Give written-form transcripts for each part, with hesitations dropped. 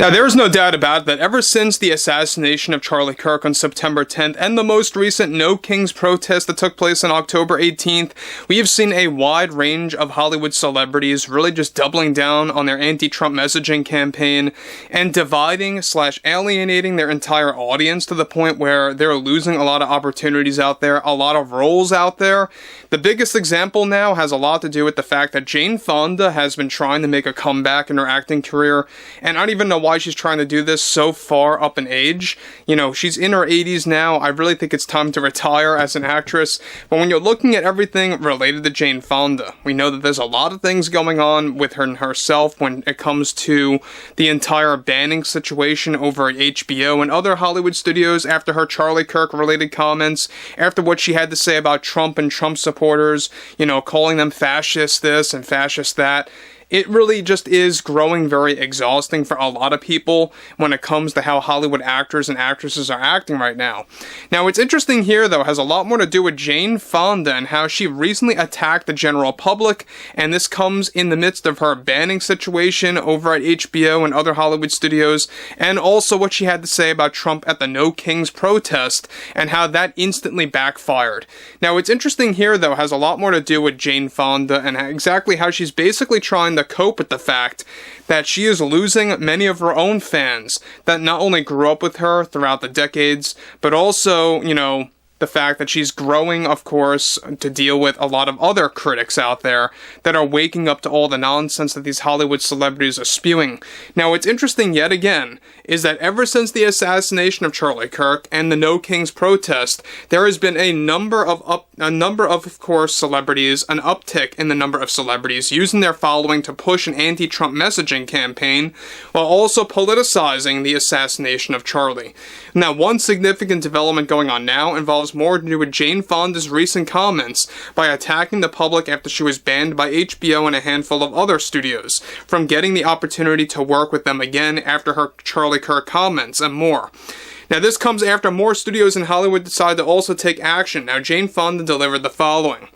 Now, there is no doubt about it that ever since the assassination of Charlie Kirk on September 10th and the most recent No Kings protest that took place on October 18th, we have seen a wide range of Hollywood celebrities really just doubling down on their anti-Trump messaging campaign and dividing/alienating their entire audience to the point where they're losing a lot of opportunities out there, a lot of roles out there. The biggest example now has a lot to do with the fact that Jane Fonda has been trying to make a comeback in her acting career, and I don't even know why she's trying to do this so far up in age. You know, she's in her 80s now. I really think it's time to retire as an actress. But when you're looking at everything related to Jane Fonda, we know that there's a lot of things going on with her and herself when it comes to the entire banning situation over at HBO and other Hollywood studios after her Charlie Kirk related comments, after what she had to say about Trump and Trump supporters, you know, calling them fascist this and fascist that. It really just is growing very exhausting for a lot of people when it comes to how Hollywood actors and actresses are acting right now. Now, what's interesting here, though, has a lot more to do with Jane Fonda and how she recently attacked the general public, and this comes in the midst of her banning situation over at HBO and other Hollywood studios, and also what she had to say about Trump at the No Kings protest, and how that instantly backfired. Now, what's interesting here, though, has a lot more to do with Jane Fonda and exactly how she's basically trying to cope with the fact that she is losing many of her own fans that not only grew up with her throughout the decades, but also, you know, the fact that she's growing, of course, to deal with a lot of other critics out there that are waking up to all the nonsense that these Hollywood celebrities are spewing. Now, what's interesting yet again is that ever since the assassination of Charlie Kirk and the No Kings protest, there has been a number of course, celebrities, an uptick in the number of celebrities using their following to push an anti-Trump messaging campaign while also politicizing the assassination of Charlie. Now, one significant development going on now involves more to do with Jane Fonda's recent comments by attacking the public after she was banned by HBO and a handful of other studios from getting the opportunity to work with them again after her Charlie Kirk comments and more. Now, this comes after more studios in Hollywood decided to also take action. Now, Jane Fonda delivered the following.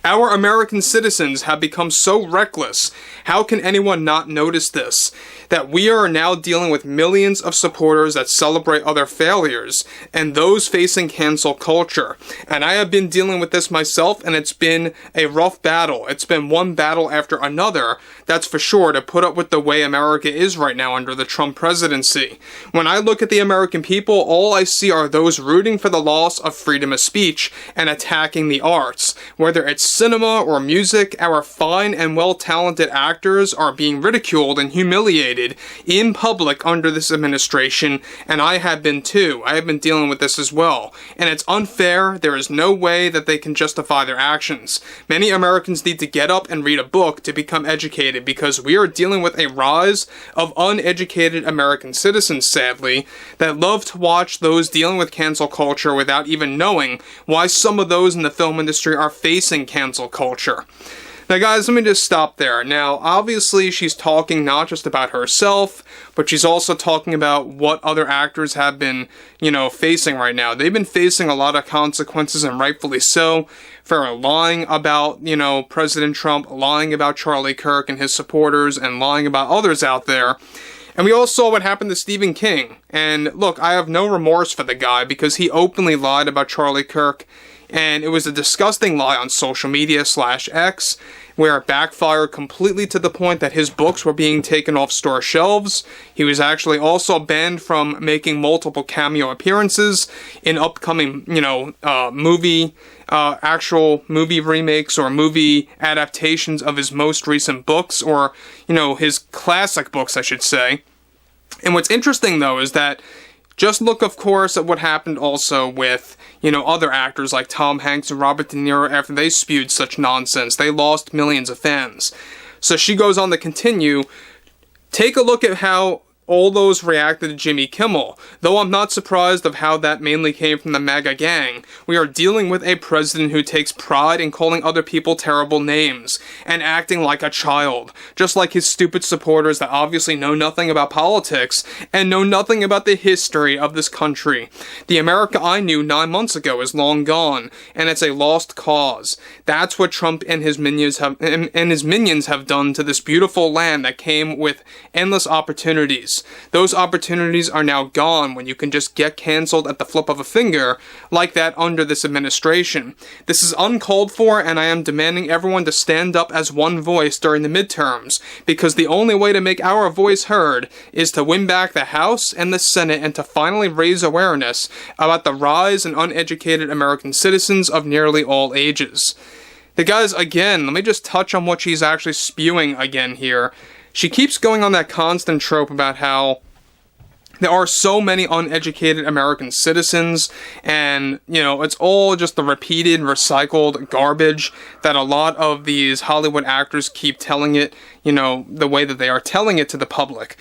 Our American citizens have become so reckless. How can anyone not notice this? That we are now dealing with millions of supporters that celebrate other failures and those facing cancel culture. And I have been dealing with this myself, and it's been a rough battle. It's been one battle after another, that's for sure, to put up with the way America is right now under the Trump presidency. When I look at the American people, all I see are those rooting for the loss of freedom of speech and attacking the arts. Whether it's cinema or music, our fine and well-talented actors are being ridiculed and humiliated in public under this administration, and I have been too. I have been dealing with this as well. And it's unfair. There is no way that they can justify their actions. Many Americans need to get up and read a book to become educated because we are dealing with a rise of uneducated American citizens, sadly, that love to watch those dealing with cancel culture without even knowing why some of those in the film industry are facing cancel culture. Now, guys, let me just stop there. Now, obviously, she's talking not just about herself, but she's also talking about what other actors have been, facing right now. They've been facing a lot of consequences, and rightfully so, for lying about, President Trump, lying about Charlie Kirk and his supporters, and lying about others out there. And we all saw what happened to Stephen King. And look, I have no remorse for the guy because he openly lied about Charlie Kirk. And it was a disgusting lie on social media /X, where it backfired completely to the point that his books were being taken off store shelves. He was actually also banned from making multiple cameo appearances in upcoming, actual movie remakes or movie adaptations of his most recent books, or, his classic books, I should say. And what's interesting, though, is that just look, of course, at what happened also with, other actors like Tom Hanks and Robert De Niro after they spewed such nonsense. They lost millions of fans. So she goes on to continue. Take a look at how all those reacted to Jimmy Kimmel. Though I'm not surprised of how that mainly came from the MAGA gang. We are dealing with a president who takes pride in calling other people terrible names and acting like a child, just like his stupid supporters that obviously know nothing about politics and know nothing about the history of this country. The America I knew 9 months ago is long gone, and it's a lost cause. That's what Trump and his minions have done to this beautiful land that came with endless opportunities. Those opportunities are now gone when you can just get canceled at the flip of a finger, like that under this administration. This is uncalled for, and I am demanding everyone to stand up as one voice during the midterms, because the only way to make our voice heard is to win back the House and the Senate and to finally raise awareness about the rise in uneducated American citizens of nearly all ages. The guys, again, let me just touch on what she's actually spewing again here. She keeps going on that constant trope about how there are so many uneducated American citizens, and, you know, it's all just the repeated, recycled garbage that a lot of these Hollywood actors keep telling it, you know, the way that they are telling it to the public.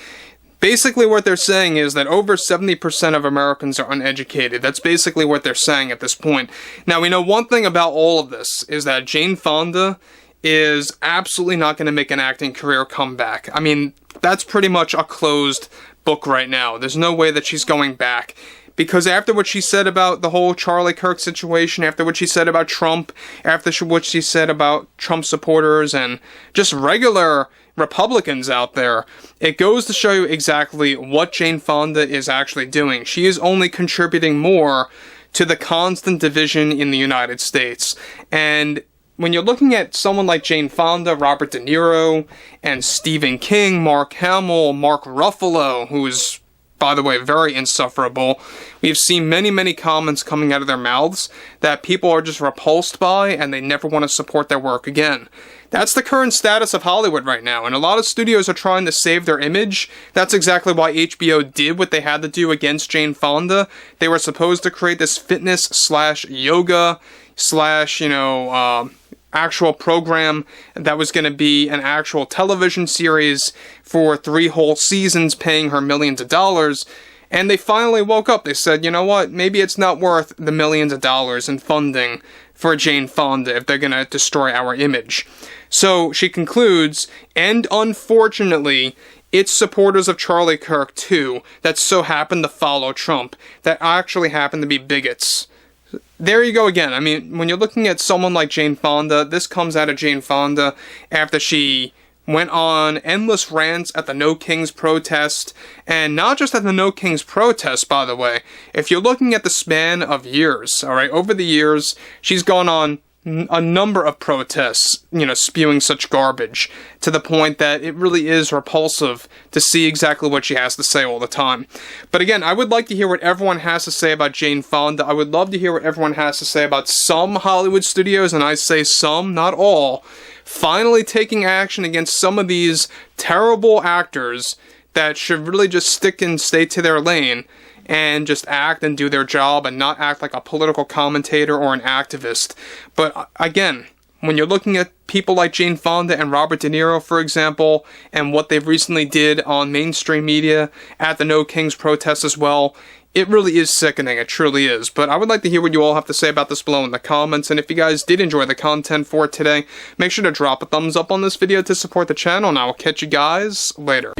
Basically what they're saying is that over 70% of Americans are uneducated. That's basically what they're saying at this point. Now, we know one thing about all of this is that Jane Fonda is absolutely not going to make an acting career comeback. I mean, that's pretty much a closed book right now. There's no way that she's going back. Because after what she said about the whole Charlie Kirk situation, after what she said about Trump, after what she said about Trump supporters and just regular Republicans out there, it goes to show you exactly what Jane Fonda is actually doing. She is only contributing more to the constant division in the United States. And when you're looking at someone like Jane Fonda, Robert De Niro, and Stephen King, Mark Hamill, Mark Ruffalo, who is, by the way, very insufferable, we've seen many, many comments coming out of their mouths that people are just repulsed by and they never want to support their work again. That's the current status of Hollywood right now, and a lot of studios are trying to save their image. That's exactly why HBO did what they had to do against Jane Fonda. They were supposed to create this fitness/yoga/ actual program that was going to be an actual television series for 3 whole seasons, paying her millions of dollars. And they finally woke up. They said, you know what, maybe it's not worth the millions of dollars in funding for Jane Fonda if they're going to destroy our image. So she concludes, and unfortunately, it's supporters of Charlie Kirk too that so happen to follow Trump, that actually happen to be bigots. There you go again. I mean, when you're looking at someone like Jane Fonda, this comes out of Jane Fonda after she went on endless rants at the No Kings protest, and not just at the No Kings protest, by the way. If you're looking at the span of years, alright, over the years, she's gone on a number of protests, you know, spewing such garbage, to the point that it really is repulsive to see exactly what she has to say all the time. But again, I would like to hear what everyone has to say about Jane Fonda. I would love to hear what everyone has to say about some Hollywood studios, and I say some, not all, finally taking action against some of these terrible actors that should really just stick and stay to their lane and just act and do their job and not act like a political commentator or an activist. But again, when you're looking at people like Jane Fonda and Robert De Niro, for example, and what they've recently did on mainstream media at the No Kings protest as well, it really is sickening. It truly is. But I would like to hear what you all have to say about this below in the comments. And if you guys did enjoy the content for today, make sure to drop a thumbs up on this video to support the channel, and I will catch you guys later.